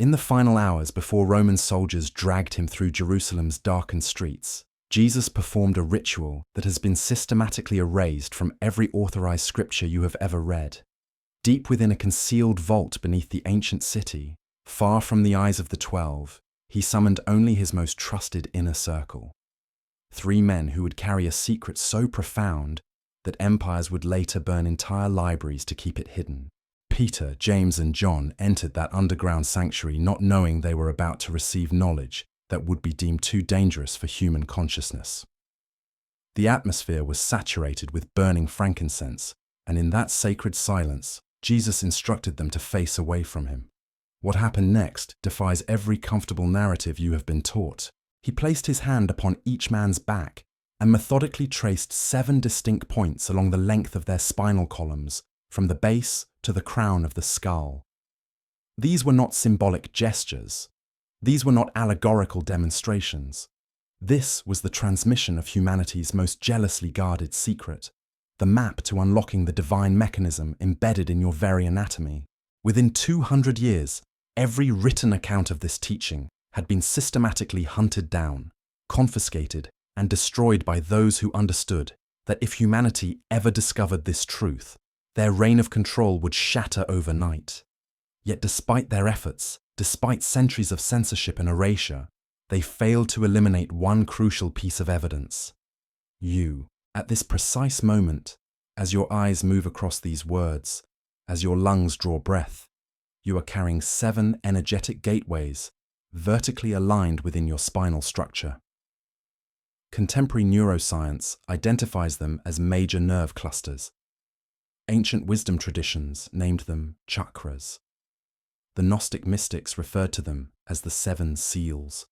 In the final hours before Roman soldiers dragged him through Jerusalem's darkened streets, Jesus performed a ritual that has been systematically erased from every authorized scripture you have ever read. Deep within a concealed vault beneath the ancient city, far from the eyes of the 12, he summoned only his most trusted inner circle. 3 men who would carry a secret so profound that empires would later burn entire libraries to keep it hidden. Peter, James, and John entered that underground sanctuary not knowing they were about to receive knowledge that would be deemed too dangerous for human consciousness. The atmosphere was saturated with burning frankincense, and in that sacred silence, Jesus instructed them to face away from him. What happened next defies every comfortable narrative you have been taught. He placed his hand upon each man's back and methodically traced 7 distinct points along the length of their spinal columns, from the base to the crown of the skull. These were not symbolic gestures. These were not allegorical demonstrations. This was the transmission of humanity's most jealously guarded secret, the map to unlocking the divine mechanism embedded in your very anatomy. Within 200 years, every written account of this teaching had been systematically hunted down, confiscated, and destroyed by those who understood that if humanity ever discovered this truth, their reign of control would shatter overnight. Yet despite their efforts, despite centuries of censorship and erasure, they failed to eliminate one crucial piece of evidence. You, at this precise moment, as your eyes move across these words, as your lungs draw breath, you are carrying 7 energetic gateways vertically aligned within your spinal structure. Contemporary neuroscience identifies them as major nerve clusters. Ancient wisdom traditions named them chakras. The Gnostic mystics referred to them as the 7 seals.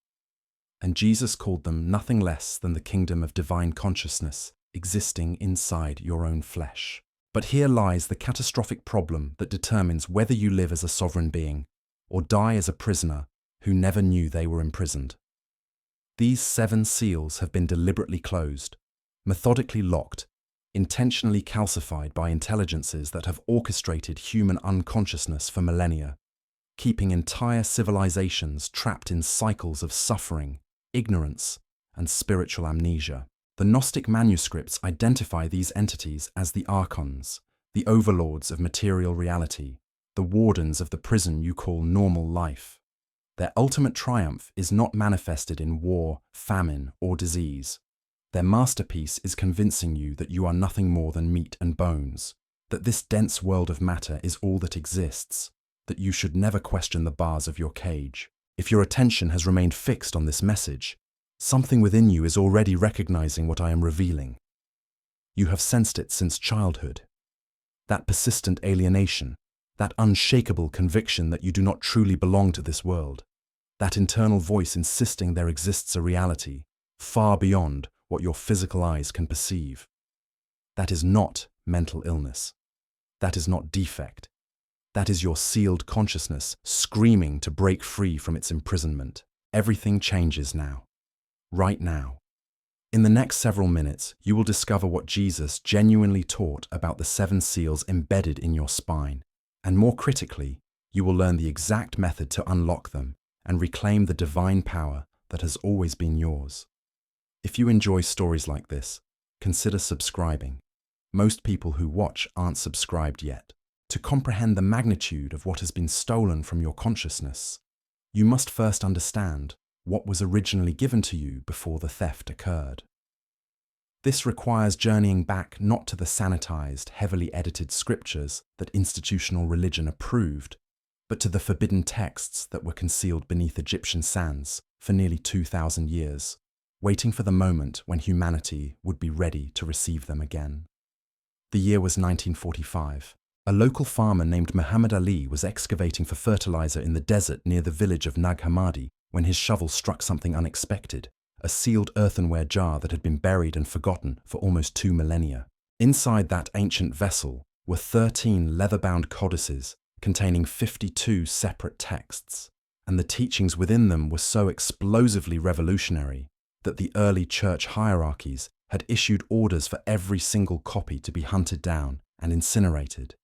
And Jesus called them nothing less than the kingdom of divine consciousness existing inside your own flesh. But here lies the catastrophic problem that determines whether you live as a sovereign being or die as a prisoner who never knew they were imprisoned. These 7 seals have been deliberately closed, methodically locked, intentionally calcified by intelligences that have orchestrated human unconsciousness for millennia, keeping entire civilizations trapped in cycles of suffering, ignorance, and spiritual amnesia. The Gnostic manuscripts identify these entities as the Archons, the overlords of material reality, the wardens of the prison you call normal life. Their ultimate triumph is not manifested in war, famine, or disease. Their masterpiece is convincing you that you are nothing more than meat and bones, that this dense world of matter is all that exists, that you should never question the bars of your cage. If your attention has remained fixed on this message, something within you is already recognizing what I am revealing. You have sensed it since childhood. That persistent alienation, that unshakable conviction that you do not truly belong to this world, that internal voice insisting there exists a reality far beyond what your physical eyes can perceive. That is not mental illness. That is not defect. That is your sealed consciousness screaming to break free from its imprisonment. Everything changes now. Right now. In the next several minutes, you will discover what Jesus genuinely taught about the 7 seals embedded in your spine. And more critically, you will learn the exact method to unlock them and reclaim the divine power that has always been yours. If you enjoy stories like this, consider subscribing. Most people who watch aren't subscribed yet. To comprehend the magnitude of what has been stolen from your consciousness, you must first understand what was originally given to you before the theft occurred. This requires journeying back not to the sanitized, heavily edited scriptures that institutional religion approved, but to the forbidden texts that were concealed beneath Egyptian sands for nearly 2,000 years, waiting for the moment when humanity would be ready to receive them again. The year was 1945. A local farmer named Muhammad Ali was excavating for fertilizer in the desert near the village of Nag Hammadi when his shovel struck something unexpected, a sealed earthenware jar that had been buried and forgotten for almost 2 millennia. Inside that ancient vessel were 13 leather-bound codices containing 52 separate texts, and the teachings within them were so explosively revolutionary that the early church hierarchies had issued orders for every single copy to be hunted down and incinerated.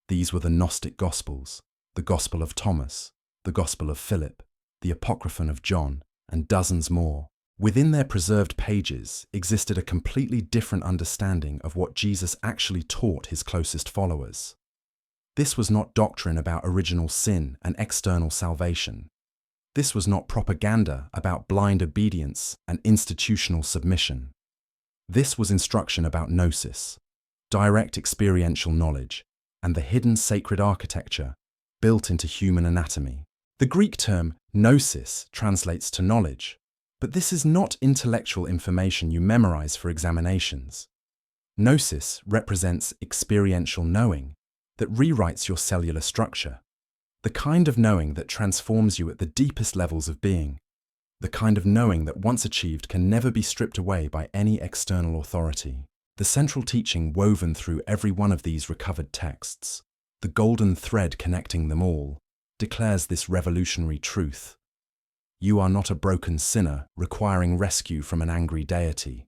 These were the Gnostic Gospels, the Gospel of Thomas, the Gospel of Philip, the Apocryphon of John, and dozens more. Within their preserved pages existed a completely different understanding of what Jesus actually taught his closest followers. This was not doctrine about original sin and external salvation. This was not propaganda about blind obedience and institutional submission. This was instruction about gnosis, direct experiential knowledge, and the hidden sacred architecture built into human anatomy. The Greek term gnosis translates to knowledge, but this is not intellectual information you memorize for examinations. Gnosis represents experiential knowing that rewrites your cellular structure, the kind of knowing that transforms you at the deepest levels of being, the kind of knowing that once achieved can never be stripped away by any external authority. The central teaching woven through every one of these recovered texts, the golden thread connecting them all, declares this revolutionary truth. You are not a broken sinner requiring rescue from an angry deity.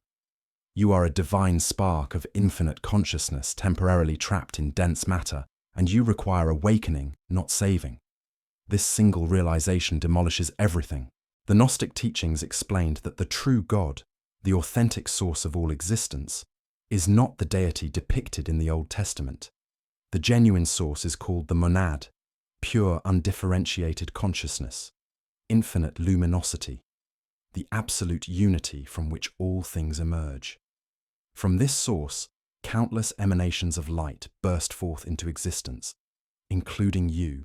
You are a divine spark of infinite consciousness temporarily trapped in dense matter, and you require awakening, not saving. This single realization demolishes everything. The Gnostic teachings explained that the true God, the authentic source of all existence, is not the deity depicted in the Old Testament. The genuine source is called the monad, pure undifferentiated consciousness, infinite luminosity, the absolute unity from which all things emerge. From this source, countless emanations of light burst forth into existence, including you,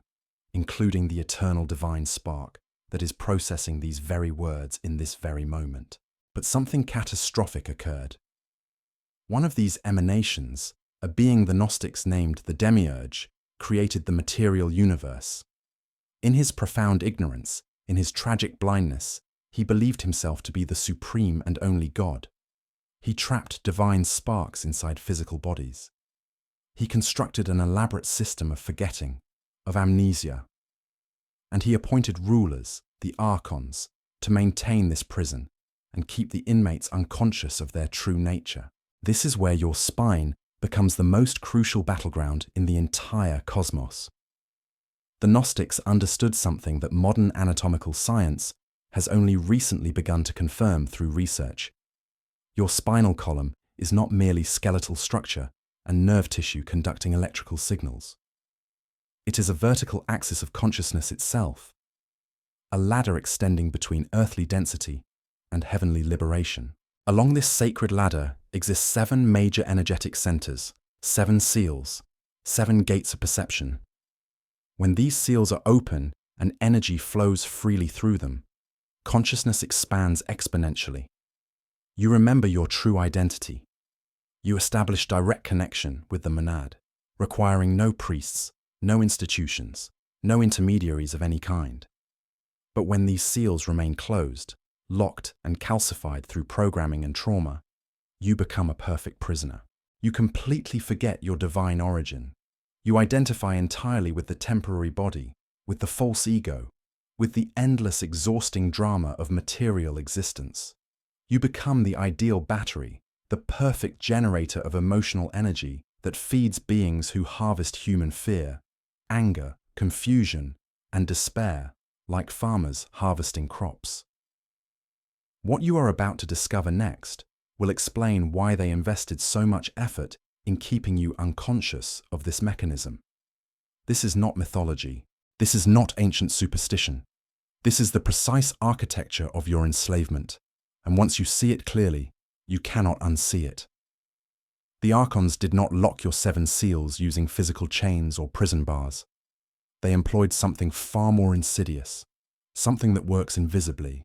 including the eternal divine spark that is processing these very words in this very moment. But something catastrophic occurred. One of these emanations, a being the Gnostics named the Demiurge, created the material universe. In his profound ignorance, in his tragic blindness, he believed himself to be the supreme and only God. He trapped divine sparks inside physical bodies. He constructed an elaborate system of forgetting, of amnesia. And he appointed rulers, the Archons, to maintain this prison and keep the inmates unconscious of their true nature. This is where your spine becomes the most crucial battleground in the entire cosmos. The Gnostics understood something that modern anatomical science has only recently begun to confirm through research. Your spinal column is not merely skeletal structure and nerve tissue conducting electrical signals. It is a vertical axis of consciousness itself, a ladder extending between earthly density and heavenly liberation. Along this sacred ladder exist 7 major energetic centers, 7 seals, 7 gates of perception. When these seals are open and energy flows freely through them, consciousness expands exponentially. You remember your true identity. You establish direct connection with the monad, requiring no priests, no institutions, no intermediaries of any kind. But when these seals remain closed, locked and calcified through programming and trauma, you become a perfect prisoner. You completely forget your divine origin. You identify entirely with the temporary body, with the false ego, with the endless exhausting drama of material existence. You become the ideal battery, the perfect generator of emotional energy that feeds beings who harvest human fear, anger, confusion, and despair, like farmers harvesting crops. What you are about to discover next will explain why they invested so much effort in keeping you unconscious of this mechanism. This is not mythology. This is not ancient superstition. This is the precise architecture of your enslavement, and once you see it clearly, you cannot unsee it. The Archons did not lock your 7 seals using physical chains or prison bars. They employed something far more insidious, something that works invisibly,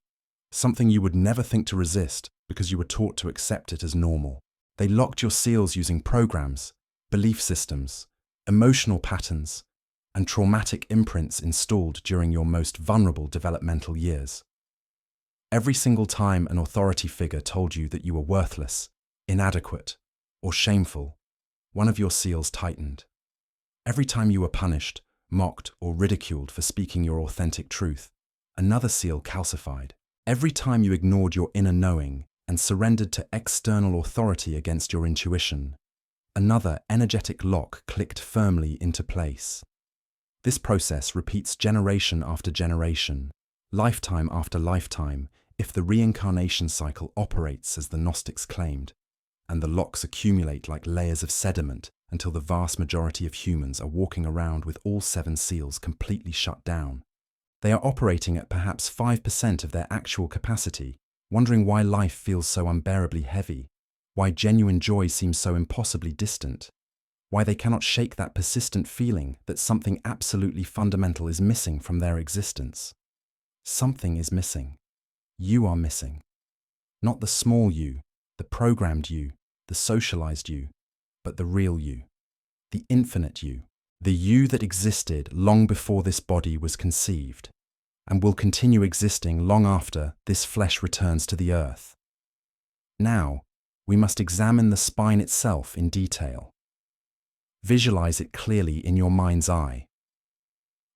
something you would never think to resist because you were taught to accept it as normal. They locked your seals using programs, belief systems, emotional patterns, and traumatic imprints installed during your most vulnerable developmental years. Every single time an authority figure told you that you were worthless, inadequate, or shameful, one of your seals tightened. Every time you were punished, mocked, or ridiculed for speaking your authentic truth, another seal calcified. Every time you ignored your inner knowing and surrendered to external authority against your intuition, another energetic lock clicked firmly into place. This process repeats generation after generation, lifetime after lifetime, if the reincarnation cycle operates as the Gnostics claimed, and the locks accumulate like layers of sediment until the vast majority of humans are walking around with all 7 seals completely shut down. They are operating at perhaps 5% of their actual capacity, wondering why life feels so unbearably heavy, why genuine joy seems so impossibly distant, why they cannot shake that persistent feeling that something absolutely fundamental is missing from their existence. Something is missing. You are missing. Not the small you, the programmed you, the socialized you, but the real you, the infinite you, the you that existed long before this body was conceived, and will continue existing long after this flesh returns to the earth. Now, we must examine the spine itself in detail. Visualize it clearly in your mind's eye.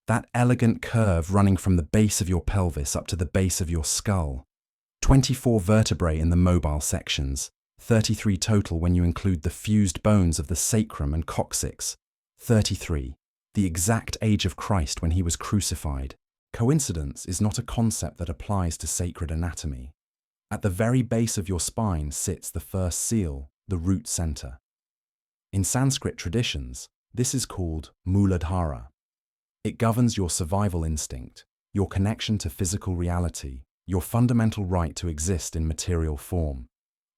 That elegant curve running from the base of your pelvis up to the base of your skull. 24 vertebrae in the mobile sections, 33 total when you include the fused bones of the sacrum and coccyx. 33, the exact age of Christ when he was crucified. Coincidence is not a concept that applies to sacred anatomy. At the very base of your spine sits the first seal, the root center. In Sanskrit traditions, this is called Muladhara. It governs your survival instinct, your connection to physical reality, your fundamental right to exist in material form.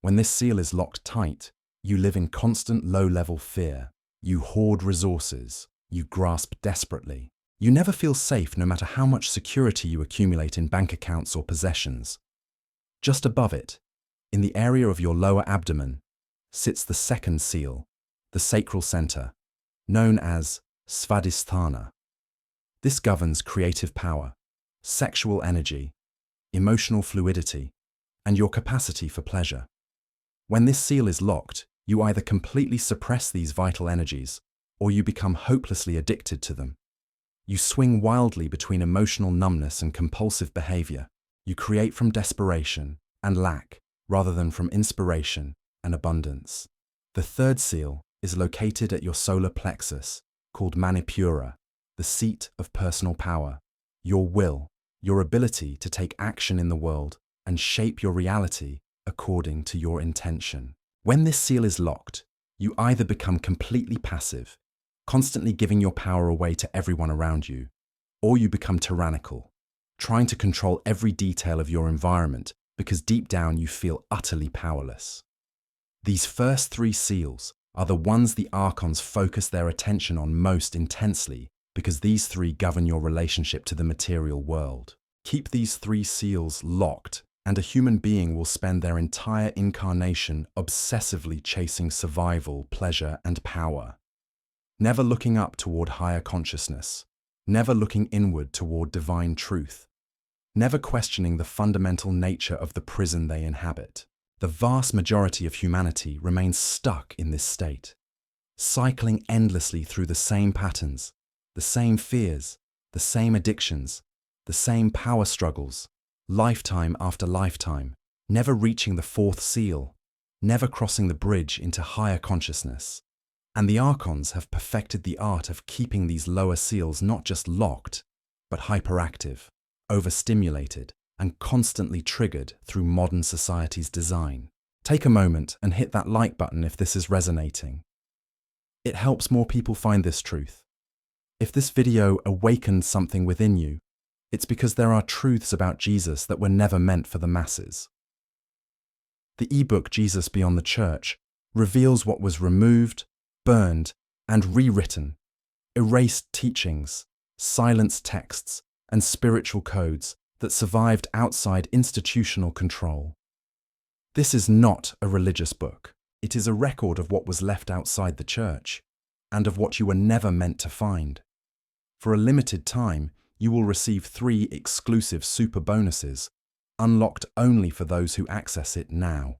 When this seal is locked tight, you live in constant low-level fear. You hoard resources. You grasp desperately. You never feel safe no matter how much security you accumulate in bank accounts or possessions. Just above it, in the area of your lower abdomen, sits the second seal, the sacral center, known as Svadhisthana. This governs creative power, sexual energy, emotional fluidity, and your capacity for pleasure. When this seal is locked, you either completely suppress these vital energies, or you become hopelessly addicted to them. You swing wildly between emotional numbness and compulsive behavior. You create from desperation and lack, rather than from inspiration and abundance. The third seal is located at your solar plexus, called Manipura, the seat of personal power, your will, your ability to take action in the world and shape your reality according to your intention. When this seal is locked, you either become completely passive, constantly giving your power away to everyone around you, or you become tyrannical, trying to control every detail of your environment because deep down you feel utterly powerless. These first 3 seals are the ones the Archons focus their attention on most intensely because these 3 govern your relationship to the material world. Keep these 3 seals locked, and a human being will spend their entire incarnation obsessively chasing survival, pleasure, and power. Never looking up toward higher consciousness, never looking inward toward divine truth, never questioning the fundamental nature of the prison they inhabit. The vast majority of humanity remains stuck in this state, cycling endlessly through the same patterns, the same fears, the same addictions, the same power struggles, lifetime after lifetime, never reaching the 4th seal, never crossing the bridge into higher consciousness. And the Archons have perfected the art of keeping these lower seals not just locked, but hyperactive, overstimulated, and constantly triggered through modern society's design. Take a moment and hit that like button if this is resonating. It helps more people find this truth. If this video awakened something within you, it's because there are truths about Jesus that were never meant for the masses. The ebook Jesus Beyond the Church reveals what was removed, burned, and rewritten, erased teachings, silenced texts, and spiritual codes that survived outside institutional control. This is not a religious book. It is a record of what was left outside the church, and of what you were never meant to find. For a limited time, you will receive 3 exclusive super bonuses, unlocked only for those who access it now.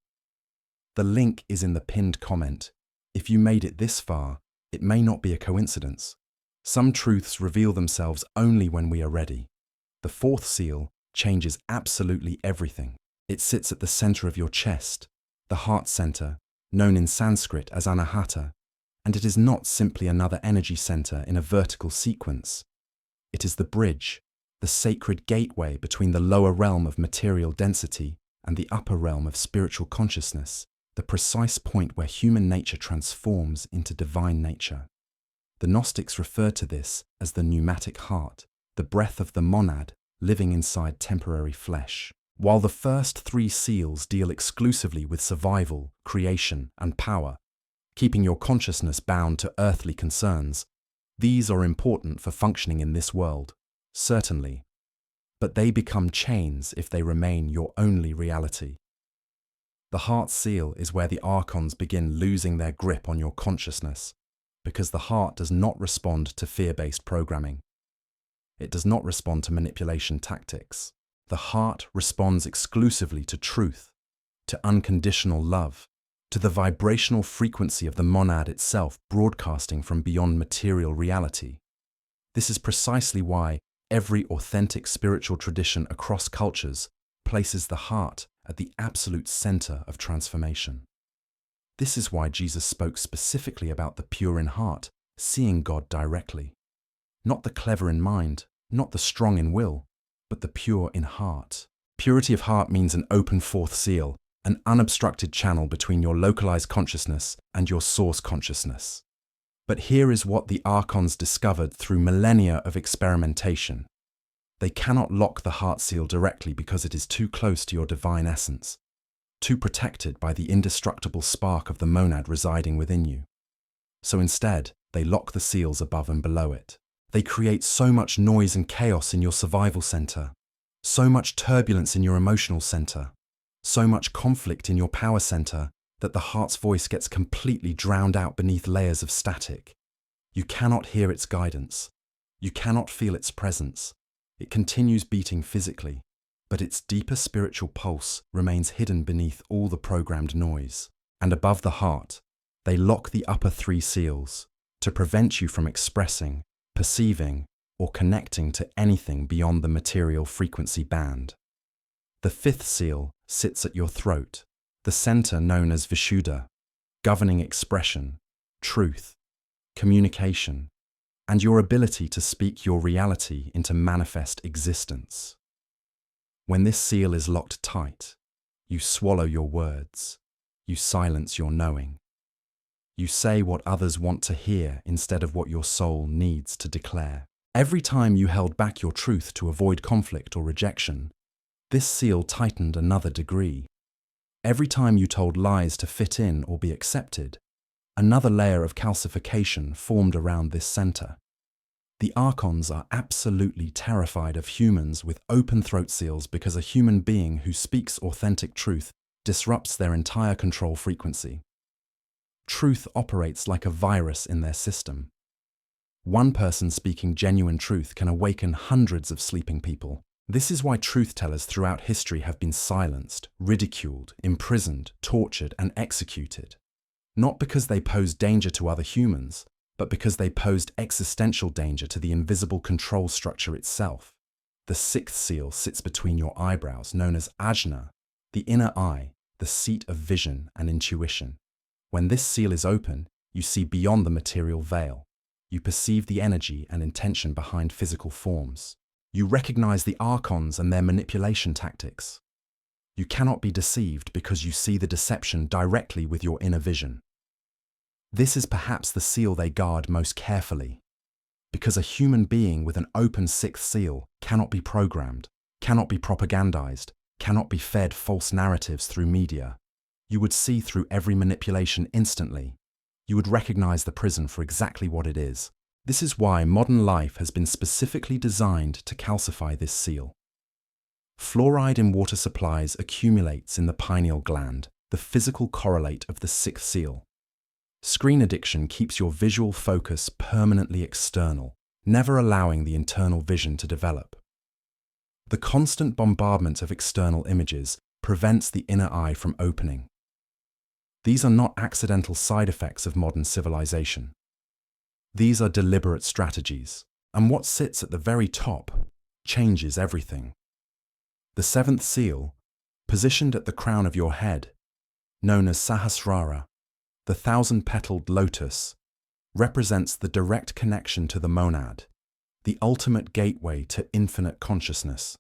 The link is in the pinned comment. If you made it this far, it may not be a coincidence. Some truths reveal themselves only when we are ready. The 4th seal changes absolutely everything. It sits at the center of your chest, the heart center, known in Sanskrit as Anahata, and it is not simply another energy center in a vertical sequence. It is the bridge, the sacred gateway between the lower realm of material density and the upper realm of spiritual consciousness, the precise point where human nature transforms into divine nature. The Gnostics referred to this as the pneumatic heart, the breath of the monad living inside temporary flesh. While the first three seals deal exclusively with survival, creation, and power, keeping your consciousness bound to earthly concerns, these are important for functioning in this world, certainly, but they become chains if they remain your only reality. The heart seal is where the Archons begin losing their grip on your consciousness, because the heart does not respond to fear-based programming. It does not respond to manipulation tactics. The heart responds exclusively to truth, to unconditional love, to the vibrational frequency of the monad itself broadcasting from beyond material reality. This is precisely why every authentic spiritual tradition across cultures places the heart at the absolute center of transformation. This is why Jesus spoke specifically about the pure in heart, seeing God directly. Not the clever in mind, not the strong in will, but the pure in heart. Purity of heart means an open fourth seal, an unobstructed channel between your localized consciousness and your source consciousness. But here is what the Archons discovered through millennia of experimentation. They cannot lock the heart seal directly because it is too close to your divine essence, too protected by the indestructible spark of the monad residing within you. So instead, they lock the seals above and below it. They create so much noise and chaos in your survival center, so much turbulence in your emotional center, so much conflict in your power center that the heart's voice gets completely drowned out beneath layers of static. You cannot hear its guidance. You cannot feel its presence. It continues beating physically, but its deeper spiritual pulse remains hidden beneath all the programmed noise. And above the heart, they lock the upper three seals to prevent you from expressing, perceiving, or connecting to anything beyond the material frequency band. The fifth seal sits at your throat, the center known as Vishuddha, governing expression, truth, communication, and your ability to speak your reality into manifest existence. When this seal is locked tight, you swallow your words, you silence your knowing. You say what others want to hear instead of what your soul needs to declare. Every time you held back your truth to avoid conflict or rejection, this seal tightened another degree. Every time you told lies to fit in or be accepted, another layer of calcification formed around this center. The Archons are absolutely terrified of humans with open throat seals because a human being who speaks authentic truth disrupts their entire control frequency. Truth operates like a virus in their system. One person speaking genuine truth can awaken hundreds of sleeping people. This is why truth-tellers throughout history have been silenced, ridiculed, imprisoned, tortured, and executed. Not because they posed danger to other humans, but because they posed existential danger to the invisible control structure itself. The sixth seal sits between your eyebrows, known as ajna, the inner eye, the seat of vision and intuition. When this seal is open, you see beyond the material veil. You perceive the energy and intention behind physical forms. You recognize the Archons and their manipulation tactics. You cannot be deceived because you see the deception directly with your inner vision. This is perhaps the seal they guard most carefully, because a human being with an open sixth seal cannot be programmed, cannot be propagandized, cannot be fed false narratives through media. You would see through every manipulation instantly. You would recognize the prison for exactly what it is. This is why modern life has been specifically designed to calcify this seal. Fluoride in water supplies accumulates in the pineal gland, the physical correlate of the sixth seal. Screen addiction keeps your visual focus permanently external, never allowing the internal vision to develop. The constant bombardment of external images prevents the inner eye from opening. These are not accidental side effects of modern civilization. These are deliberate strategies, and what sits at the very top changes everything. The seventh seal, positioned at the crown of your head, known as Sahasrara, the thousand-petaled lotus, represents the direct connection to the monad, the ultimate gateway to infinite consciousness.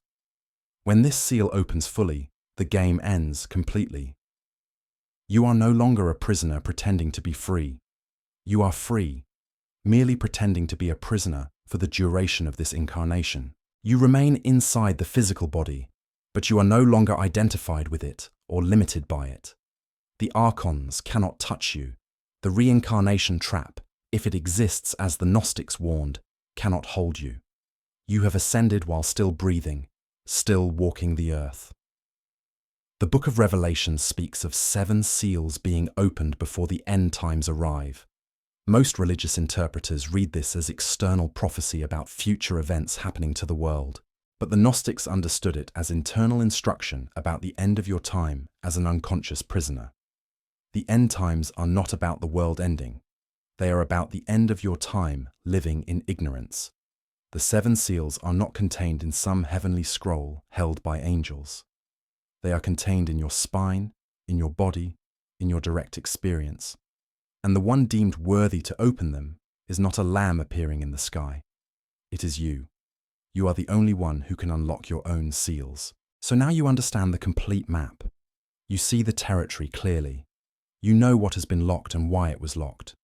When this seal opens fully, the game ends completely. You are no longer a prisoner pretending to be free. You are free, merely pretending to be a prisoner for the duration of this incarnation. You remain inside the physical body, but you are no longer identified with it or limited by it. The Archons cannot touch you. The reincarnation trap, if it exists as the Gnostics warned, cannot hold you. You have ascended while still breathing, still walking the earth. The Book of Revelation speaks of 7 seals being opened before the end times arrive. Most religious interpreters read this as external prophecy about future events happening to the world, but the Gnostics understood it as internal instruction about the end of your time as an unconscious prisoner. The end times are not about the world ending. They are about the end of your time living in ignorance. The 7 seals are not contained in some heavenly scroll held by angels. They are contained in your spine, in your body, in your direct experience. And the one deemed worthy to open them is not a lamb appearing in the sky. It is you. You are the only one who can unlock your own seals. So now you understand the complete map. You see the territory clearly. You know what has been locked and why it was locked.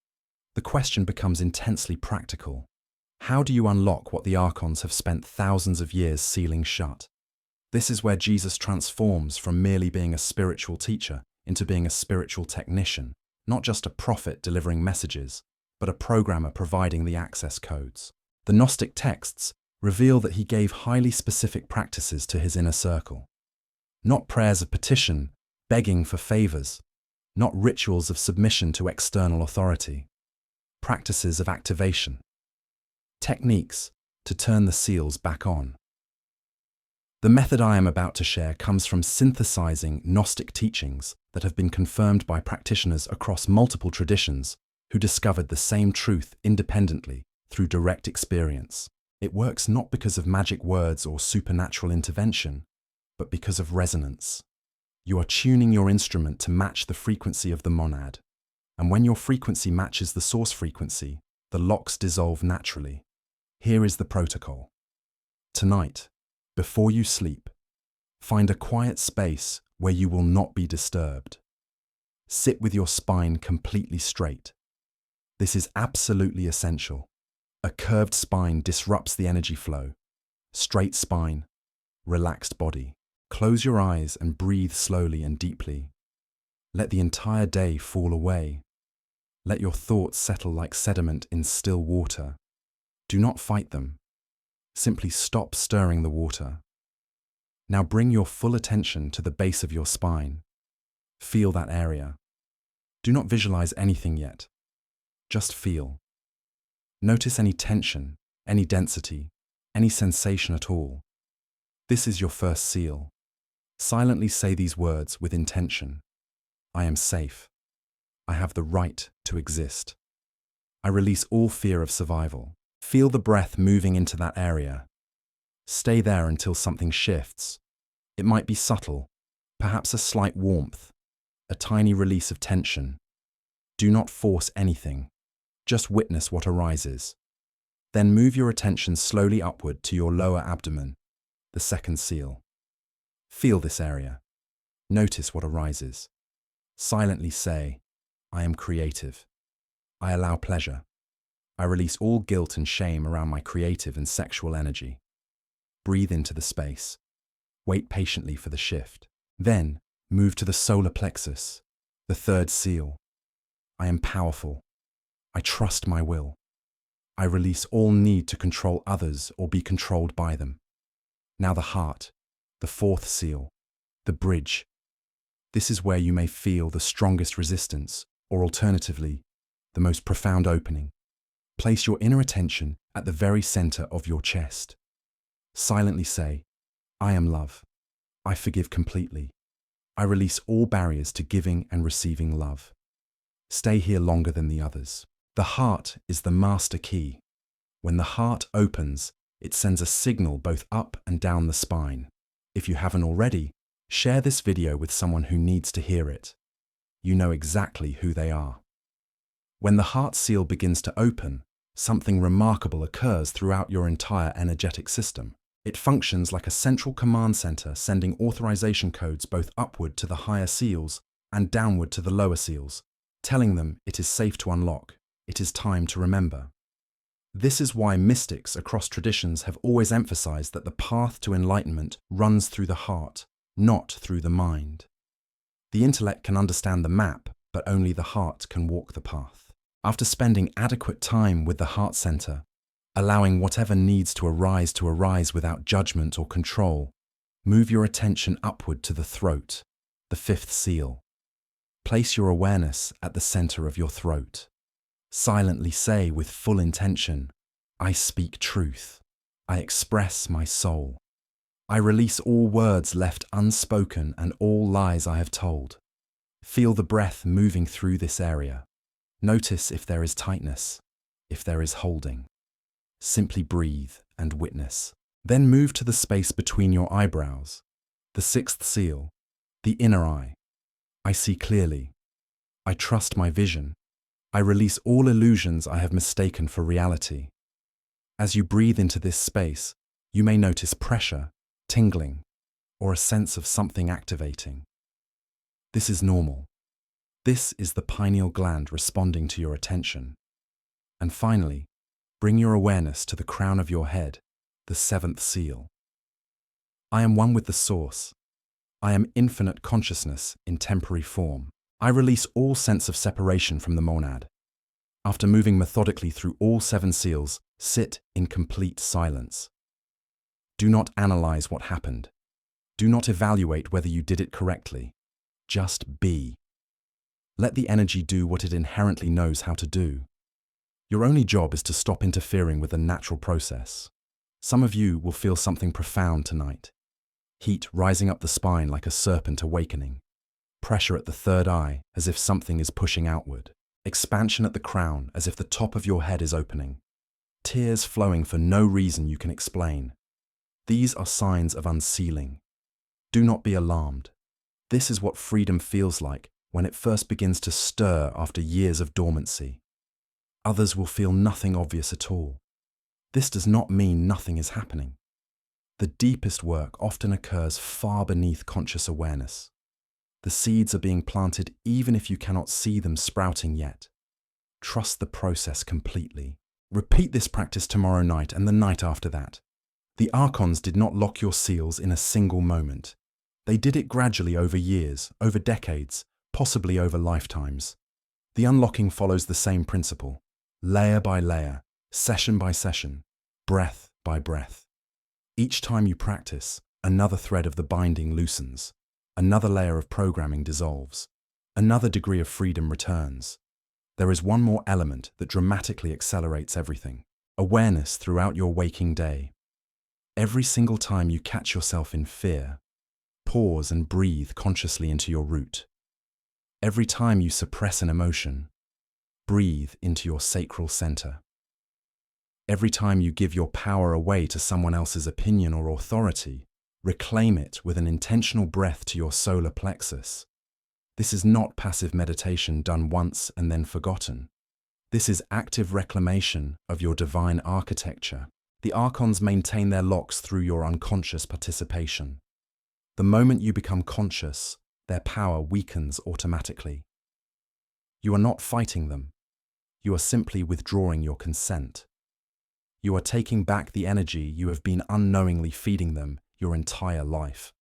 The question becomes intensely practical. How do you unlock what the Archons have spent thousands of years sealing shut? This is where Jesus transforms from merely being a spiritual teacher into being a spiritual technician, not just a prophet delivering messages, but a programmer providing the access codes. The Gnostic texts reveal that he gave highly specific practices to his inner circle. Not prayers of petition, begging for favors, not rituals of submission to external authority. Practices of activation. Techniques to turn the seals back on. The method I am about to share comes from synthesizing Gnostic teachings that have been confirmed by practitioners across multiple traditions who discovered the same truth independently through direct experience. It works not because of magic words or supernatural intervention, but because of resonance. You are tuning your instrument to match the frequency of the monad, and when your frequency matches the source frequency, the locks dissolve naturally. Here is the protocol. Tonight, before you sleep, find a quiet space where you will not be disturbed. Sit with your spine completely straight. This is absolutely essential. A curved spine disrupts the energy flow. Straight spine, relaxed body. Close your eyes and breathe slowly and deeply. Let the entire day fall away. Let your thoughts settle like sediment in still water. Do not fight them. Simply stop stirring the water. Now bring your full attention to the base of your spine. Feel that area. Do not visualize anything yet. Just feel. Notice any tension, any density, any sensation at all. This is your first seal. Silently say these words with intention. I am safe. I have the right to exist. I release all fear of survival. Feel the breath moving into that area. Stay there until something shifts. It might be subtle, perhaps a slight warmth, a tiny release of tension. Do not force anything. Just witness what arises. Then move your attention slowly upward to your lower abdomen, the second seal. Feel this area. Notice what arises. Silently say, I am creative. I allow pleasure. I release all guilt and shame around my creative and sexual energy. Breathe into the space. Wait patiently for the shift. Then, move to the solar plexus, the third seal. I am powerful. I trust my will. I release all need to control others or be controlled by them. Now the heart, the fourth seal, the bridge. This is where you may feel the strongest resistance, or alternatively, the most profound opening. Place your inner attention at the very center of your chest. Silently say, I am love. I forgive completely. I release all barriers to giving and receiving love. Stay here longer than the others. The heart is the master key. When the heart opens, it sends a signal both up and down the spine. If you haven't already, share this video with someone who needs to hear it. You know exactly who they are. When the heart seal begins to open, Something remarkable occurs throughout your entire energetic system. It functions like a central command center, sending authorization codes both upward to the higher seals and downward to the lower seals, telling them it is safe to unlock, it is time to remember. This is why mystics across traditions have always emphasized that the path to enlightenment runs through the heart, not through the mind. The intellect can understand the map, but only the heart can walk the path. After spending adequate time with the heart center, allowing whatever needs to arise without judgment or control, move your attention upward to the throat, the fifth seal. Place your awareness at the center of your throat. Silently say with full intention, I speak truth. I express my soul. I release all words left unspoken and all lies I have told. Feel the breath moving through this area. Notice if there is tightness, if there is holding. Simply breathe and witness. Then move to the space between your eyebrows, the sixth seal, the inner eye. I see clearly. I trust my vision. I release all illusions I have mistaken for reality. As you breathe into this space, you may notice pressure, tingling, or a sense of something activating. This is normal. This is the pineal gland responding to your attention. And finally, bring your awareness to the crown of your head, the seventh seal. I am one with the source. I am infinite consciousness in temporary form. I release all sense of separation from the monad. After moving methodically through all 7 seals, sit in complete silence. Do not analyze what happened. Do not evaluate whether you did it correctly. Just be. Let the energy do what it inherently knows how to do. Your only job is to stop interfering with the natural process. Some of you will feel something profound tonight. Heat rising up the spine like a serpent awakening. Pressure at the third eye as if something is pushing outward. Expansion at the crown as if the top of your head is opening. Tears flowing for no reason you can explain. These are signs of unsealing. Do not be alarmed. This is what freedom feels like when it first begins to stir after years of dormancy. Others will feel nothing obvious at all. This does not mean nothing is happening. The deepest work often occurs far beneath conscious awareness. The seeds are being planted even if you cannot see them sprouting yet. Trust the process completely. Repeat this practice tomorrow night and the night after that. The Archons did not lock your seals in a single moment. They did it gradually over years, over decades, possibly over lifetimes. The unlocking follows the same principle, layer by layer, session by session, breath by breath. Each time you practice, another thread of the binding loosens, another layer of programming dissolves, another degree of freedom returns. There is one more element that dramatically accelerates everything: awareness throughout your waking day. Every single time you catch yourself in fear, pause and breathe consciously into your root. Every time you suppress an emotion, breathe into your sacral center. Every time you give your power away to someone else's opinion or authority, reclaim it with an intentional breath to your solar plexus. This is not passive meditation done once and then forgotten. This is active reclamation of your divine architecture. The Archons maintain their locks through your unconscious participation. The moment you become conscious, their power weakens automatically. You are not fighting them. You are simply withdrawing your consent. You are taking back the energy you have been unknowingly feeding them your entire life.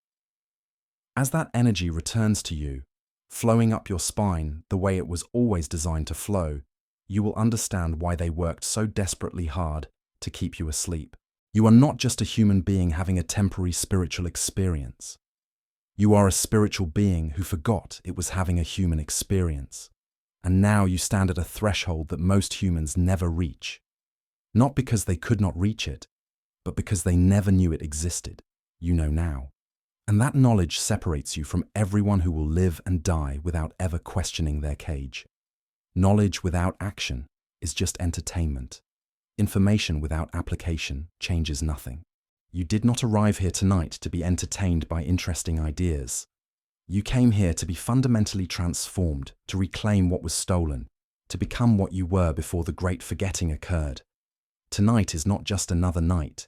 As that energy returns to you, flowing up your spine the way it was always designed to flow, you will understand why they worked so desperately hard to keep you asleep. You are not just a human being having a temporary spiritual experience. You are a spiritual being who forgot it was having a human experience. And now you stand at a threshold that most humans never reach. Not because they could not reach it, but because they never knew it existed. You know now. And that knowledge separates you from everyone who will live and die without ever questioning their cage. Knowledge without action is just entertainment. Information without application changes nothing. You did not arrive here tonight to be entertained by interesting ideas. You came here to be fundamentally transformed, to reclaim what was stolen, to become what you were before the great forgetting occurred. Tonight is not just another night.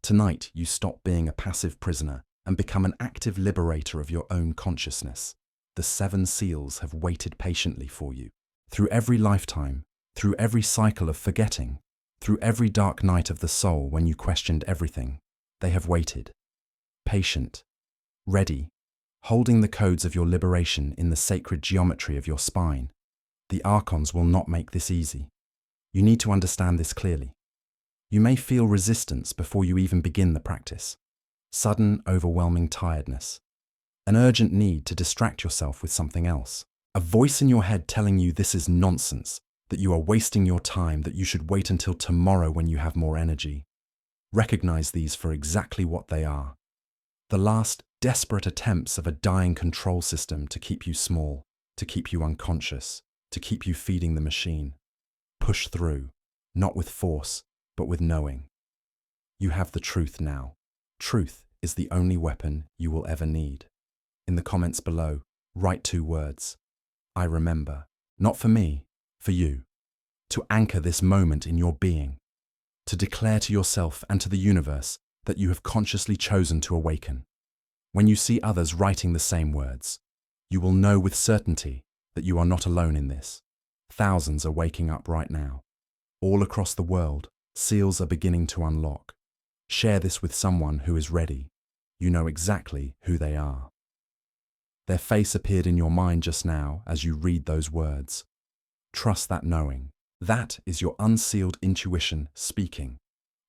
Tonight, you stop being a passive prisoner and become an active liberator of your own consciousness. The 7 seals have waited patiently for you. Through every lifetime, through every cycle of forgetting, through every dark night of the soul when you questioned everything, they have waited. Patient, ready, holding the codes of your liberation in the sacred geometry of your spine. The Archons will not make this easy. You need to understand this clearly. You may feel resistance before you even begin the practice. Sudden, overwhelming tiredness. An urgent need to distract yourself with something else. A voice in your head telling you this is nonsense, that you are wasting your time, that you should wait until tomorrow when you have more energy. Recognize these for exactly what they are. The last, desperate attempts of a dying control system to keep you small, to keep you unconscious, to keep you feeding the machine. Push through, not with force, but with knowing. You have the truth now. Truth is the only weapon you will ever need. In the comments below, write 2 words. I remember. Not for me, for you. To anchor this moment in your being. To declare to yourself and to the universe that you have consciously chosen to awaken. When you see others writing the same words, you will know with certainty that you are not alone in this. Thousands are waking up right now. All across the world, seals are beginning to unlock. Share this with someone who is ready. You know exactly who they are. Their face appeared in your mind just now as you read those words. Trust that knowing. That is your unsealed intuition speaking.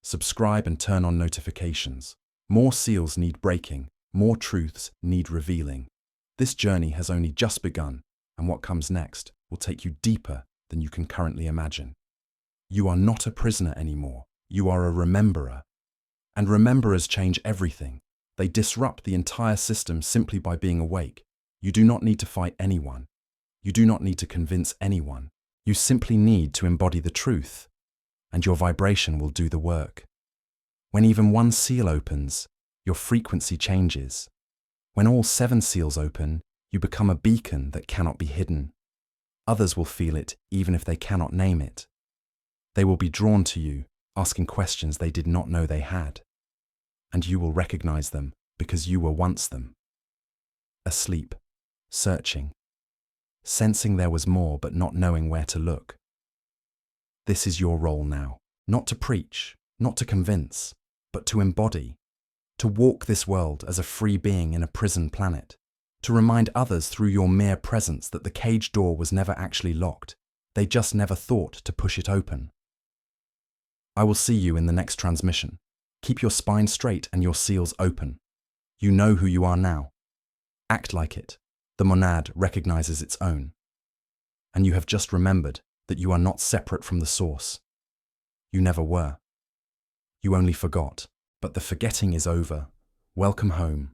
Subscribe and turn on notifications. More seals need breaking. More truths need revealing. This journey has only just begun, and what comes next will take you deeper than you can currently imagine. You are not a prisoner anymore. You are a rememberer. And rememberers change everything. They disrupt the entire system simply by being awake. You do not need to fight anyone. You do not need to convince anyone. You simply need to embody the truth, and your vibration will do the work. When even 1 seal opens, your frequency changes. When all 7 seals open, you become a beacon that cannot be hidden. Others will feel it even if they cannot name it. They will be drawn to you, asking questions they did not know they had. And you will recognize them because you were once them. Asleep, searching, sensing there was more but not knowing where to look. This is your role now, not to preach, not to convince, but to embody, to walk this world as a free being in a prison planet, to remind others through your mere presence that the cage door was never actually locked. They just never thought to push it open. I will see you in the next transmission. Keep your spine straight and your seals open. You know who you are now. Act like it. The monad recognizes its own. And you have just remembered that you are not separate from the source. You never were. You only forgot, but the forgetting is over. Welcome home.